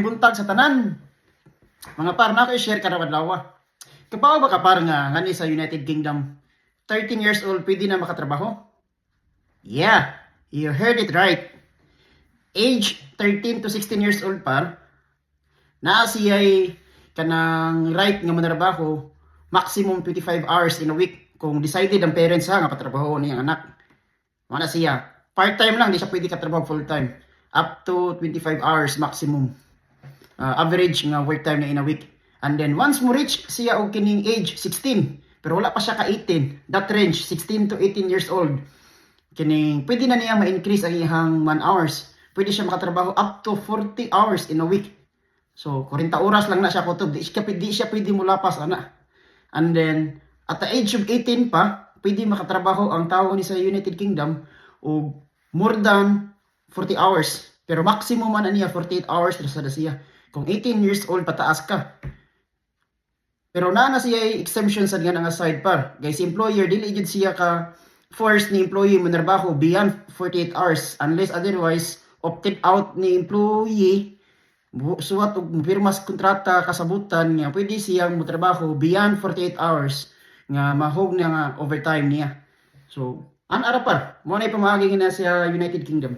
Buntag sa tanan. Mga par, na ko i-share karon adlaw. Kapaw ba ka par nga ngani sa United Kingdom, 13 years old pwede na makatrabaho? Yeah, you heard it right. Age 13 to 16 years old par, naa siya'y kanang right nga manarbaho maximum 25 hours in a week kung decided ang parents nga patrabaho niyang anak. Mana siya, part-time lang, di siya pwede katrabaho full-time. Up to 25 hours maximum. Average nga work time na in a week. And then once mo reach siya og kining age 16, pero wala pa siya ka 18, that range 16 to 18 years old, kining pwede na niya ma-increase ang ihang man hours. Pwede siya makatrabaho up to 40 hours in a week. So 40 oras lang na siya kutob, di siya pwede mo lapas ana. And then at the age of 18 pa, pwede makatrabaho ang tao ni sa United Kingdom og more than 40 hours. Pero maximum man niya 48 hours sa siya. Kung 18 years old pataas ka. Pero na siya exemption sa nga nga side par. Guys, employer dili jud siya ka force ni employee manarbaho beyond 48 hours unless otherwise opted out ni employee suwat og pirmas kontrata kasabutan nga pwede siyang motrabaho beyond 48 hours nga mahog na nga overtime niya. So, an ara par mo na pamagi na sa United Kingdom.